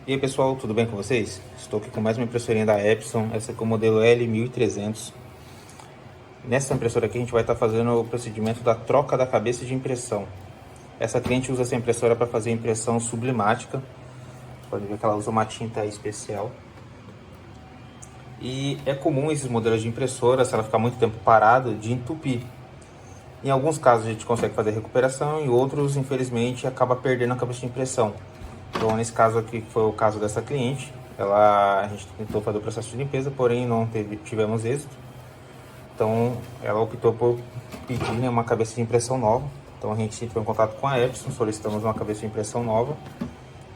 E aí pessoal, tudo bem com vocês? Estou aqui com mais uma impressorinha da Epson, essa aqui é o modelo L1300. Nessa impressora aqui a gente vai estar fazendo o procedimento da troca da cabeça de impressão. Essa cliente usa essa impressora para fazer impressão sublimática. Pode ver que ela usa uma tinta especial. E é comum esses modelos de impressora, se ela ficar muito tempo parada, de entupir. Em alguns casos a gente consegue fazer recuperação, em outros, infelizmente, acaba perdendo a cabeça de impressão. Então, nesse caso aqui, que foi o caso dessa cliente, a gente tentou fazer o processo de limpeza, porém não tivemos êxito. Então, ela optou por pedir, né, uma cabeça de impressão nova. Então, a gente entrou em contato com a Epson, solicitamos uma cabeça de impressão nova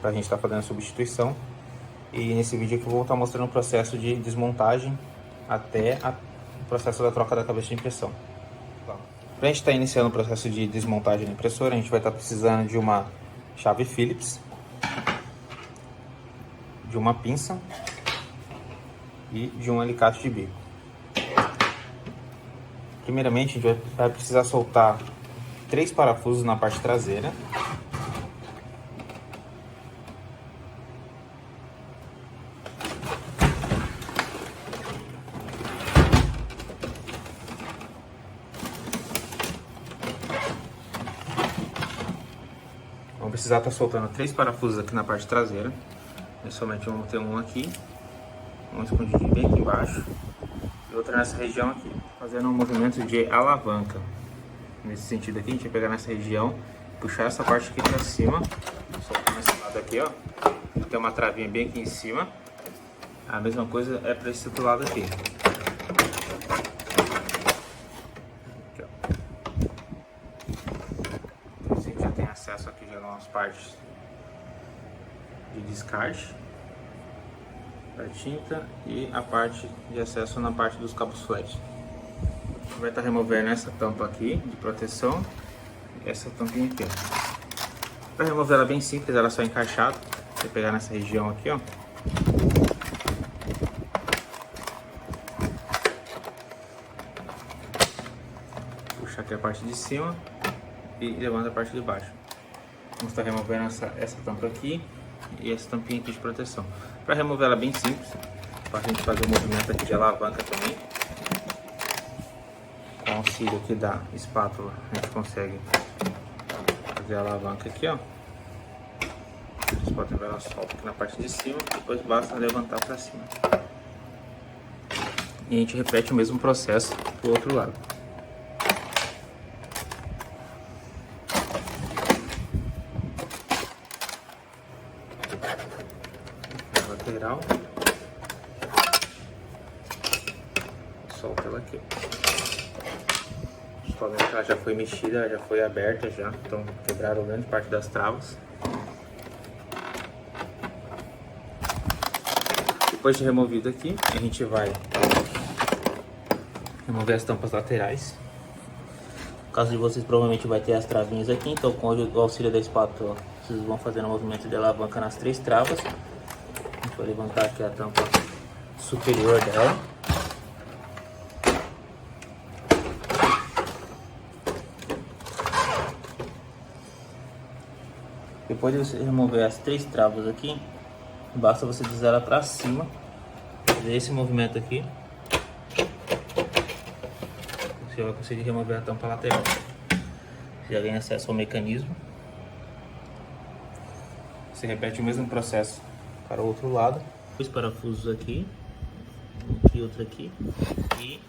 para a gente estar fazendo a substituição. E nesse vídeo aqui eu vou estar mostrando o processo de desmontagem até o processo da troca da cabeça de impressão. Para a gente estar iniciando o processo de desmontagem da impressora, a gente vai estar precisando de uma chave Phillips, de uma pinça e de um alicate de bico. Primeiramente, a gente vai precisar soltar 3 parafusos na parte traseira. Vamos precisar estar soltando 3 parafusos aqui na parte traseira. Inicialmente vamos ter um aqui, um escondidinho bem aqui embaixo e outro nessa região aqui, fazendo um movimento de alavanca. Nesse sentido aqui, a gente vai pegar nessa região, puxar essa parte aqui para cima, soltar nesse lado aqui, ó. Tem uma travinha bem aqui em cima. A mesma coisa é para esse outro lado aqui. Aqui, ó. Então, assim, já tem acesso aqui já nas partes de descarte da tinta e a parte de acesso na parte dos cabos flash. Vai estar removendo essa tampa aqui de proteção e essa tampinha aqui, para remover ela bem simples, ela é só encaixada. Você pegar nessa região aqui, ó, puxa aqui a parte de cima e levanta a parte de baixo. Vamos estar removendo essa tampa aqui e essa tampinha aqui de proteção. Para remover ela bem simples, para a gente fazer o movimento aqui de alavanca também. Com o auxílio aqui da espátula, a gente consegue fazer a alavanca aqui, ó. Vocês podem ver, ela solta aqui na parte de cima, depois basta levantar para cima. E a gente repete o mesmo processo do outro lado. Lateral, solta ela aqui. Vocês podem ver que ela já foi mexida, já foi aberta já, então quebraram grande parte das travas. Depois de removido aqui, a gente vai remover as tampas laterais. No caso de vocês, provavelmente vai ter as travinhas aqui, então com o auxílio da espátula, vocês vão fazendo o movimento de alavanca nas 3 travas. A gente vai levantar aqui a tampa superior dela. Depois de você remover as 3 travas aqui, basta você deslizar ela para cima, fazer esse movimento aqui. Você vai conseguir remover a tampa lateral. Você já ganha acesso ao mecanismo. Você repete o mesmo processo para o outro lado. 2 parafusos aqui, um aqui, outro aqui e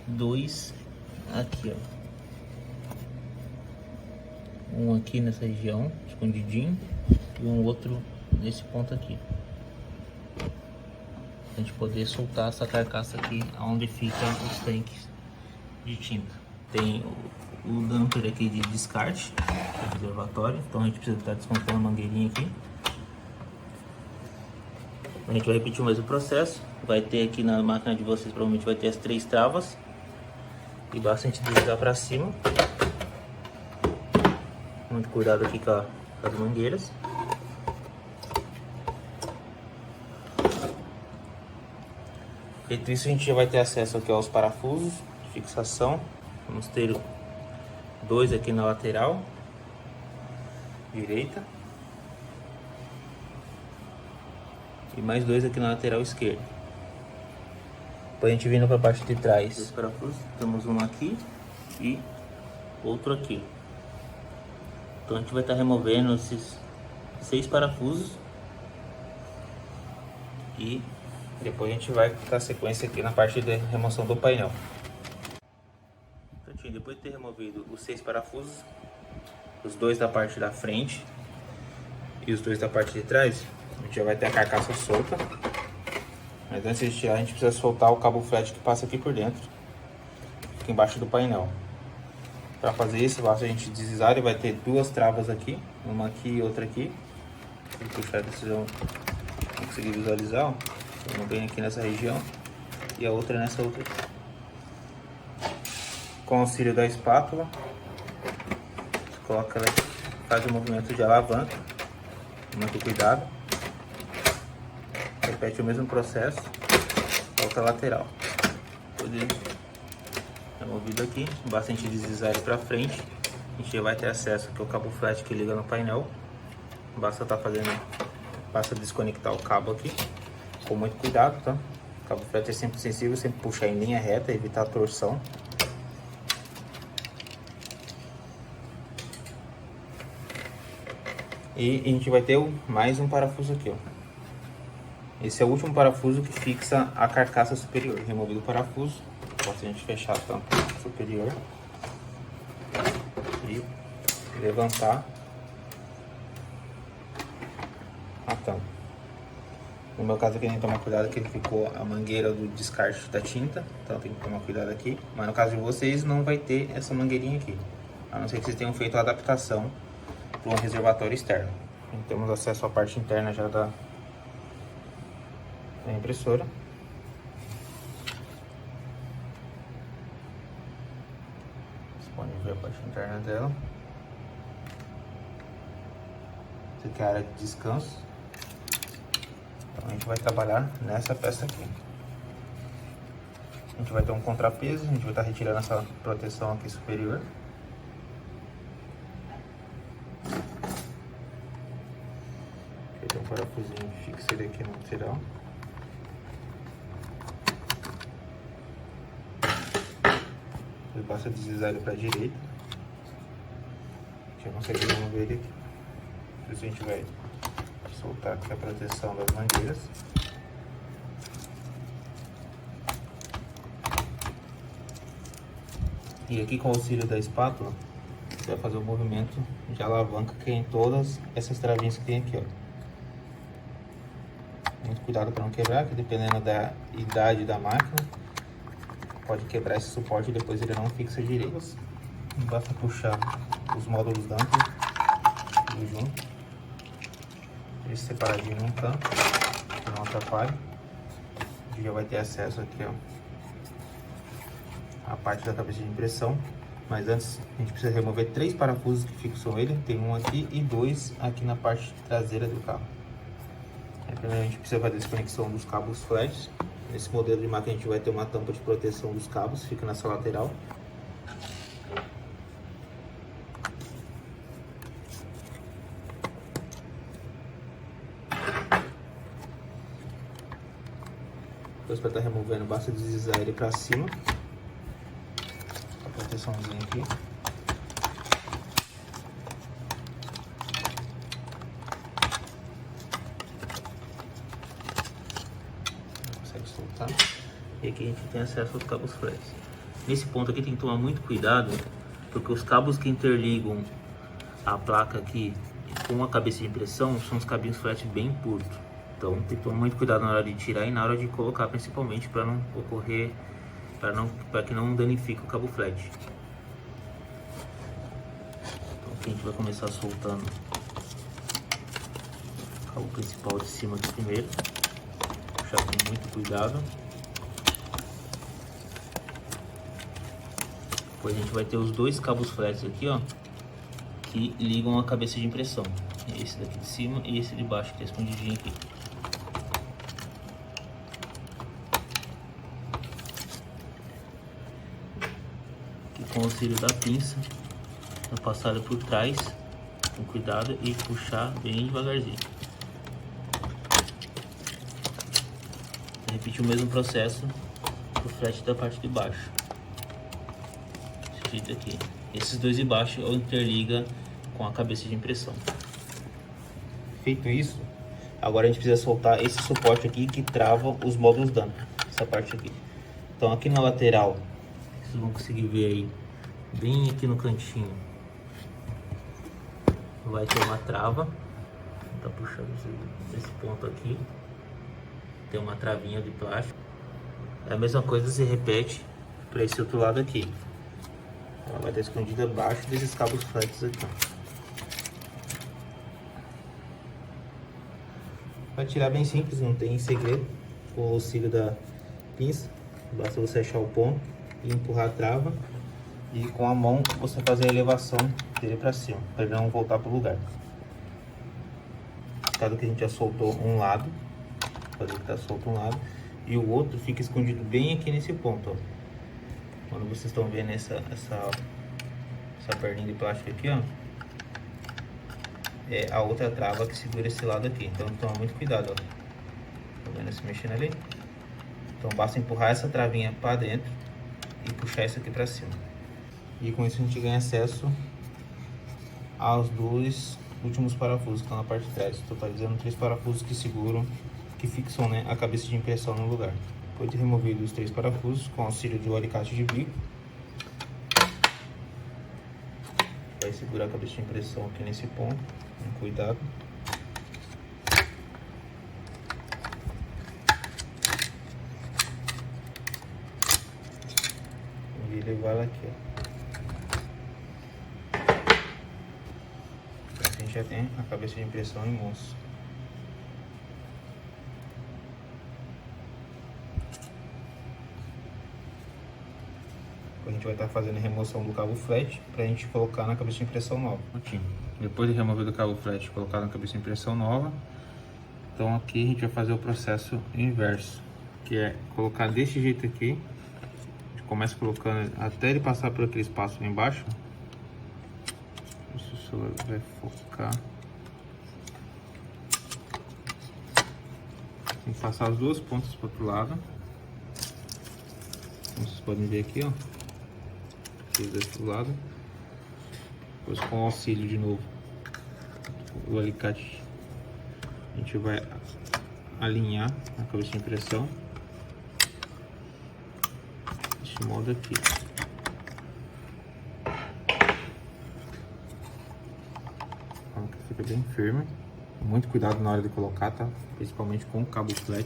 2 aqui, ó. Um aqui nessa região, escondidinho, e um outro nesse ponto aqui. Pra gente poder soltar essa carcaça aqui, onde ficam os tanques de tinta. Tem o damper aqui de descarte, reservatório, então a gente precisa estar desmontando a mangueirinha aqui. A gente vai repetir o mesmo processo. Vai ter aqui na máquina de vocês, provavelmente vai ter as 3 travas. E basta a gente deslizar para cima. Muito cuidado aqui com as mangueiras. Feito isso, a gente já vai ter acesso aqui aos parafusos de fixação. Vamos ter 2 aqui na lateral direita e mais 2 aqui na lateral esquerda. Depois a gente vindo para a parte de trás, os parafusos, temos um aqui e outro aqui. Então a gente vai estar removendo esses 6 parafusos e depois a gente vai dar sequência aqui na parte de remoção do painel. Depois de ter removido os 6 parafusos, os 2 da parte da frente e os 2 da parte de trás, a gente já vai ter a carcaça solta. Mas antes de tirar, a gente precisa soltar o cabo flat que passa aqui por dentro, aqui embaixo do painel. Para fazer isso, basta a gente deslizar e vai ter 2 travas aqui, uma aqui e outra aqui. Se puxar, vocês vão conseguir visualizar, ó. Uma bem aqui nessa região e a outra nessa outra aqui. Com o auxílio da espátula, você coloca ela, faz o movimento de alavanca, muito cuidado. Repete o mesmo processo, volta a lateral. Depois ele é movido aqui, basta a gente deslizar ele para frente, a gente já vai ter acesso aqui ao cabo flat que liga no painel. Basta desconectar o cabo aqui, com muito cuidado, tá? O cabo flat é sempre sensível, sempre puxar em linha reta, evitar a torção. E a gente vai ter mais um parafuso aqui, ó. Esse é o último parafuso que fixa a carcaça superior. Removido o parafuso, basta a gente fechar a tampa superior e levantar a tampa. No meu caso aqui, a gente toma cuidado que ficou a mangueira do descarte da tinta, então tem que tomar cuidado aqui. Mas no caso de vocês, não vai ter essa mangueirinha aqui, a não ser que vocês tenham feito a adaptação para um reservatório externo. Temos acesso à parte interna já da impressora. Vocês podem ver a parte interna dela. Essa aqui é a área de descanso. Então a gente vai trabalhar nessa peça aqui. A gente vai ter um contrapeso, a gente vai estar retirando essa proteção aqui superior. Tem um parafusinho fixo ele aqui no lateral. Ele basta deslizar ele para a direita. A gente consegue remover ele aqui. Por isso a gente vai soltar aqui a proteção das mangueiras. E aqui, com o auxílio da espátula, você vai fazer o movimento de alavanca que é em todas essas travinhas que tem aqui, ó. Muito cuidado para não quebrar, que dependendo da idade da máquina, pode quebrar esse suporte e depois ele não fixa direito. Basta puxar os módulos da âncora tudo junto, eles separadinho num canto, que não atrapalhe. A gente já vai ter acesso aqui, ó, a parte da cabeça de impressão. Mas antes a gente precisa remover 3 parafusos que fixam ele, tem um aqui e 2 aqui na parte traseira do carro. Primeiro a gente precisa fazer a desconexão dos cabos flash. Nesse modelo de máquina a gente vai ter uma tampa de proteção dos cabos, fica nessa lateral. Depois, para estar removendo, basta deslizar ele para cima. A proteçãozinha aqui. Soltar. E aqui a gente tem acesso aos cabos flat. Nesse ponto aqui tem que tomar muito cuidado, porque os cabos que interligam a placa aqui com a cabeça de impressão são os cabinhos flat bem curtos. Então tem que tomar muito cuidado na hora de tirar e na hora de colocar, principalmente para não ocorrer, para que não danifique o cabo flat. Então aqui a gente vai começar soltando o cabo principal de cima aqui primeiro. Puxar com muito cuidado. Depois a gente vai ter os 2 cabos flat aqui, ó, que ligam a cabeça de impressão. Esse daqui de cima e esse de baixo, que é escondidinho aqui. Aqui com o auxílio da pinça, vou passar por trás, com cuidado, e puxar bem devagarzinho. repetir o mesmo processo do flat da parte de baixo. Desse jeito aqui. Esses dois de baixo eu interliga com a cabeça de impressão. Feito isso, agora a gente precisa soltar esse suporte aqui que trava os módulos damper, essa parte aqui. Então aqui na lateral, vocês vão conseguir ver aí, bem aqui no cantinho, vai ter uma trava. Tá puxando esse ponto aqui, tem uma travinha de plástico. A mesma coisa se repete para esse outro lado aqui. Ela vai estar escondida abaixo desses cabos flats aqui. Para tirar bem simples, não tem segredo. Com o auxílio da pinça, basta você achar o ponto e empurrar a trava. E com a mão você fazer a elevação dele para cima, para ele não voltar para o lugar. Caso que a gente já soltou um lado, fazer que tá solto um lado, e o outro fica escondido bem aqui nesse ponto, ó. Quando vocês estão vendo essa perninha de plástico aqui, ó, é a outra trava que segura esse lado aqui. Então toma muito cuidado, ó. Tá vendo se mexendo ali? Então basta empurrar essa travinha para dentro e puxar isso aqui para cima. E com isso a gente ganha acesso aos dois últimos parafusos que estão na parte de trás, totalizando 3 parafusos que seguram, que fixam, né, a cabeça de impressão no lugar. Depois de removido os 3 parafusos com auxílio de um alicate de bico, vai segurar a cabeça de impressão aqui nesse ponto, com cuidado. E levar ela aqui, ó. Assim já tem a cabeça de impressão em mãos. A gente vai estar fazendo a remoção do cabo flat para a gente colocar na cabeça de impressão nova. Depois de remover o cabo flat e colocar na cabeça de impressão nova, então aqui a gente vai fazer o processo inverso, que é colocar desse jeito aqui. A gente começa colocando até ele passar por aquele espaço lá embaixo. Se o celular vai focar. Tem que passar as duas pontas para o outro lado. Como vocês podem ver aqui, ó. Aqui desse lado. Depois, com o auxílio de novo o alicate, a gente vai alinhar a cabeça de impressão desse modo aqui. Então, fica bem firme. Muito cuidado na hora de colocar, tá? Principalmente com o cabo flat.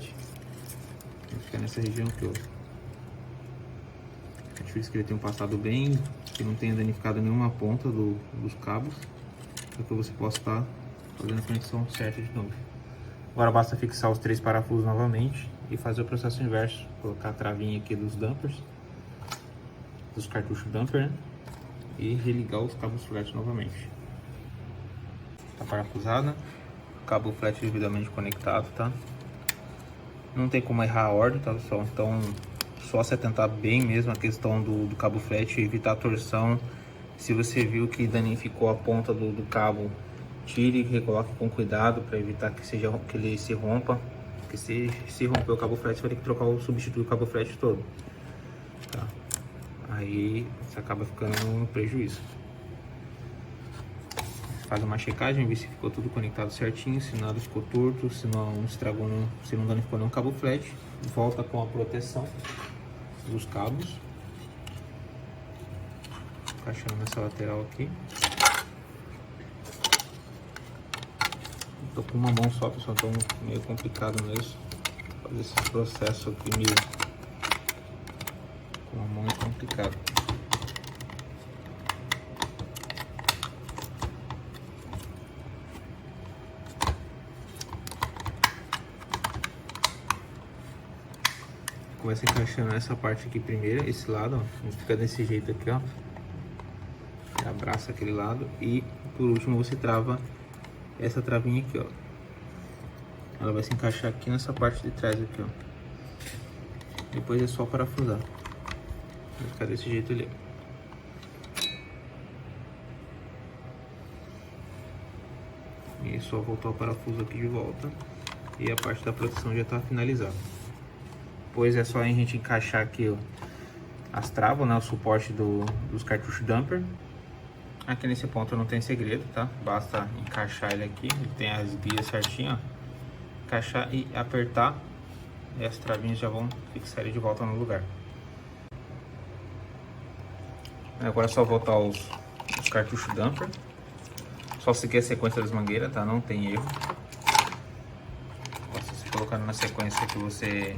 Tem que ficar nessa região aqui, ó. É difícil que ele tenha passado bem, que não tenha danificado nenhuma ponta dos cabos, para que você possa estar fazendo a conexão certa de novo. Agora basta fixar os 3 parafusos novamente e fazer o processo inverso. Colocar a travinha aqui dos dampers, dos cartuchos damper, né? E religar os cabos flat novamente. Tá parafusada, cabo flat devidamente conectado, tá? Não tem como errar a ordem, tá pessoal? Então só se atentar bem mesmo a questão do cabo flat, evitar a torção. Se você viu que danificou a ponta do cabo, tire e recoloque com cuidado para evitar que ele se rompa. Porque se romper o cabo flat, você vai ter que substituir o cabo flat todo, tá? Aí você acaba ficando no prejuízo. Faz uma checagem, ver se ficou tudo conectado certinho, se nada ficou torto, se não estragou, se não danificou nenhum cabo flat. Volta com a proteção dos cabos, encaixando nessa lateral aqui. Tô com uma mão só, pessoal, então meio complicado mesmo fazer esse processo aqui meio com uma mão é complicado. Começa encaixando essa parte aqui primeiro, esse lado, ó, fica desse jeito aqui, ó. Abraça aquele lado e por último você trava essa travinha aqui, ó. Ela vai se encaixar aqui nessa parte de trás aqui, ó. Depois é só parafusar. Vai ficar desse jeito ali. E só voltar o parafuso aqui de volta e a parte da proteção já está finalizada. Depois é só a gente encaixar aqui, ó, as travas, né, o suporte dos cartuchos dumper. Aqui nesse ponto não tem segredo, tá? Basta encaixar ele aqui, ele tem as guias certinho, ó. Encaixar e apertar, e as travinhas já vão fixar ele de volta no lugar. Agora é só voltar os cartuchos dumper. Só seguir a sequência das mangueiras, tá? Não tem erro. Você colocando na sequência que você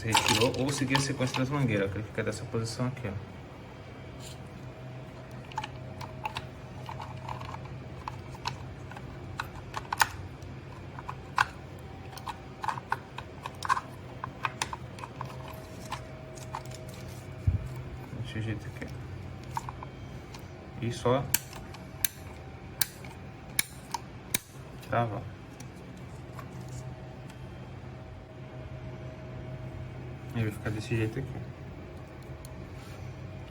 retirou, ou seguir a sequência das mangueiras, que ele fica dessa posição aqui, ó. Desse jeito aqui. E só travar. Ele vai ficar desse jeito aqui.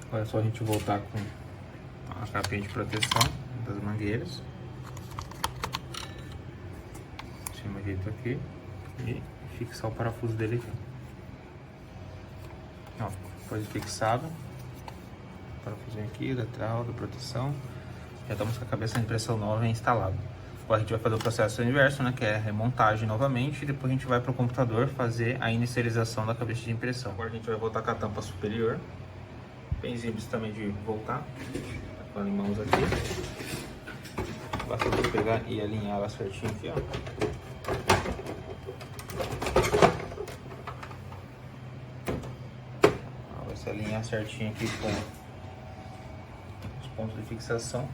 Agora é só a gente voltar com a capinha de proteção das mangueiras. Desse mesmo jeito aqui. E fixar o parafuso dele aqui. Ó, depois de fixado, parafusinho aqui da trava, da proteção. Já estamos com a cabeça de impressão nova instalada. Agora a gente vai fazer o processo inverso, né, que é a remontagem novamente, e depois a gente vai para o computador fazer a inicialização da cabeça de impressão. Agora a gente vai voltar com a tampa superior, bem simples também de voltar, com as mãos aqui. Basta você pegar e alinhar ela certinho aqui, ó. Vai se alinhar certinho aqui com os pontos de fixação.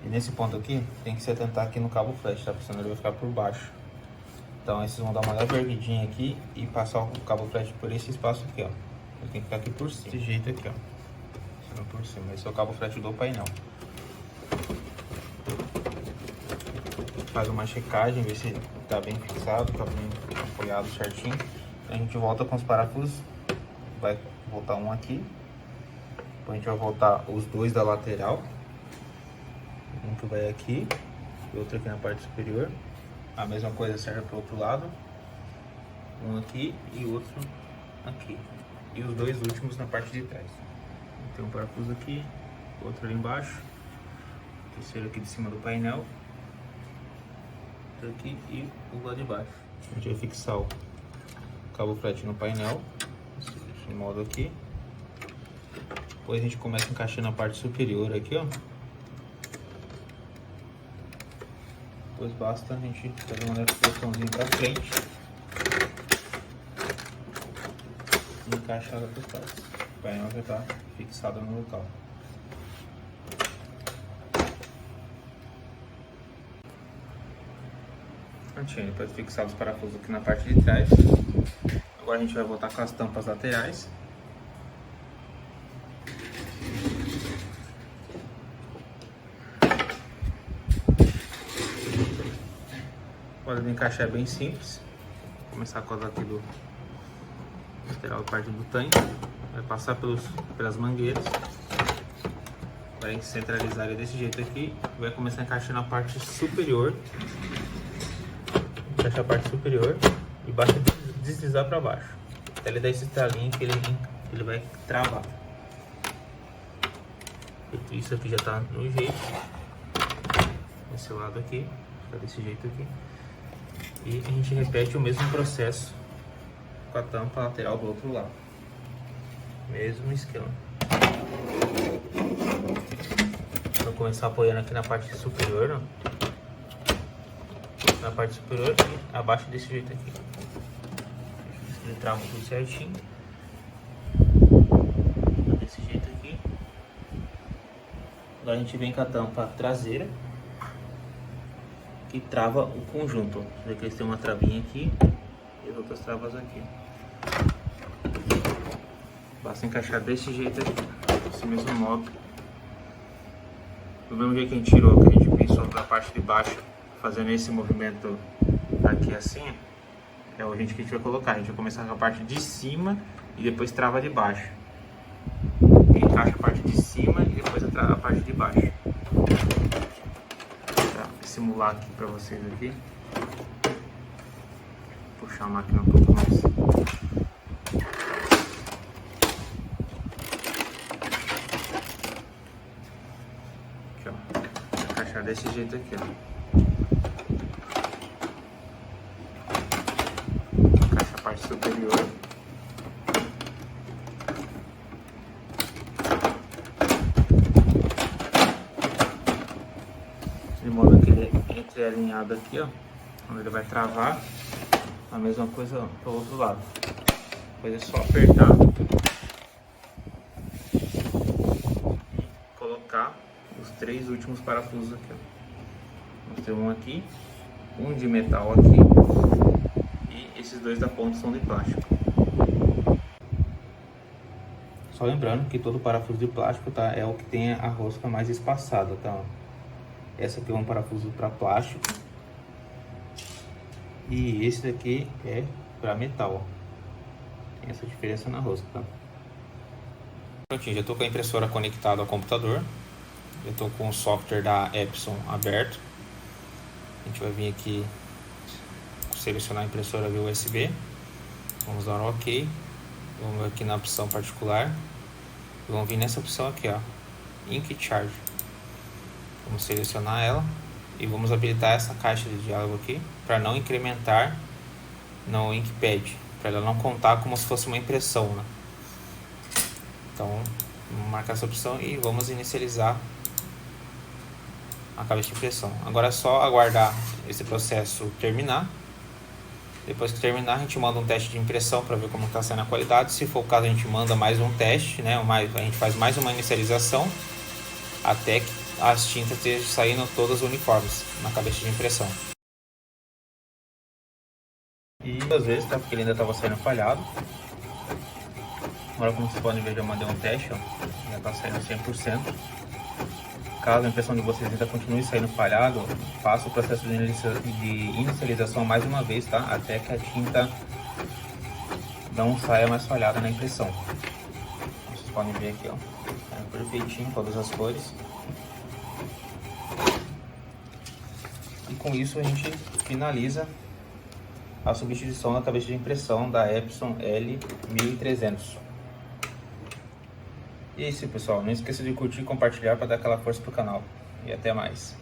E nesse ponto aqui, tem que se atentar aqui no cabo flash, tá? Porque senão ele vai ficar por baixo. Então aí vocês vão dar uma leve erguidinha aqui e passar o cabo flash por esse espaço aqui, ó. Ele tem que ficar aqui por cima, desse jeito aqui, ó. Por cima. Esse é o cabo flash do painel. Faz uma checagem, ver se tá bem fixado, tá bem apoiado certinho. A gente volta com os parafusos. Vai voltar um aqui. Depois a gente vai voltar os dois da lateral. Um que vai aqui e outro aqui na parte superior. A mesma coisa serve para o outro lado. Um aqui e outro aqui. E os dois últimos na parte de trás. Tem um parafuso aqui, outro ali embaixo. O terceiro aqui de cima do painel. Outro aqui e o lado de baixo. A gente vai fixar o cabo flat no painel. Esse modo aqui. Depois a gente começa encaixando a parte superior aqui, ó. Depois basta a gente fazer uma leve pressãozinha pra frente e encaixar ela por trás. O painel já está fixado no local. Prontinho, depois de fixar os parafusos aqui na parte de trás. Agora a gente vai voltar com as tampas laterais. O modo de encaixar é bem simples. Vou começar com as aqui do lateral da parte do tanque. Vai passar pelas mangueiras. Vai centralizar ele desse jeito aqui. Vai começar a encaixar na parte superior. Encaixar a parte superior e basta deslizar para baixo. Até ele dar esse estalinho que ele vai travar. Isso aqui já está no jeito. Esse lado aqui, fica desse jeito aqui. E a gente repete o mesmo processo com a tampa lateral do outro lado. Mesmo esquema. Vou começar apoiando aqui na parte superior, ó. Na parte superior e abaixo desse jeito aqui. Ele trava tudo certinho. Desse jeito aqui. Agora a gente vem com a tampa traseira, que trava o conjunto. Você vê que eles têm uma travinha aqui e as outras travas aqui. Basta encaixar desse jeito aqui, desse mesmo modo. Do mesmo jeito que a gente tirou, que a gente pensou da parte de baixo, fazendo esse movimento aqui assim, é o jeito que a gente vai colocar. A gente vai começar com a parte de cima e depois trava de baixo. E encaixa a parte de cima e depois a parte de baixo. Vou simular aqui pra vocês aqui. puxar a máquina um pouco mais. Aqui, ó. Vai encaixar desse jeito aqui, ó. Encaixa a parte superior. De modo que ele entre alinhado aqui, ó. Quando ele vai travar, a mesma coisa para o outro lado. Depois é só apertar e colocar os 3 últimos parafusos aqui, ó. Nós temos um aqui, um de metal aqui e esses 2 da ponta são de plástico. Só lembrando que todo parafuso de plástico, tá, é o que tem a rosca mais espaçada, tá? Essa aqui é um parafuso para plástico e esse daqui é para metal. Tem essa diferença na rosca, tá? Prontinho, já estou com a impressora conectada ao computador. Já estou com o software da Epson aberto. A gente vai vir aqui selecionar a impressora via USB. Vamos dar um OK. Vamos aqui na opção particular. Vamos vir nessa opção aqui, ó, Ink Charge. Vamos selecionar ela e vamos habilitar essa caixa de diálogo aqui para não incrementar no Inkpad, para ela não contar como se fosse uma impressão, né? Então, vamos marcar essa opção e vamos inicializar a cabeça de impressão. Agora é só aguardar esse processo terminar. Depois que terminar, a gente manda um teste de impressão para ver como está sendo a qualidade. Se for o caso, a gente manda mais um teste, né? A gente faz mais uma inicialização até que as tintas estejam saindo todas uniformes na cabeça de impressão. E às vezes, tá? Porque ele ainda estava saindo falhado. Agora, como vocês podem ver, já mandei um teste, ó. Já está saindo 100%. Caso a impressão de vocês ainda continue saindo falhado, faça o processo de inicialização mais uma vez, tá? Até que a tinta não saia mais falhada na impressão. Vocês podem ver aqui, ó, tá perfeitinho, todas as cores. E com isso a gente finaliza a substituição da cabeça de impressão da Epson L1300. E é isso, pessoal. Não esqueça de curtir e compartilhar para dar aquela força pro canal. E até mais.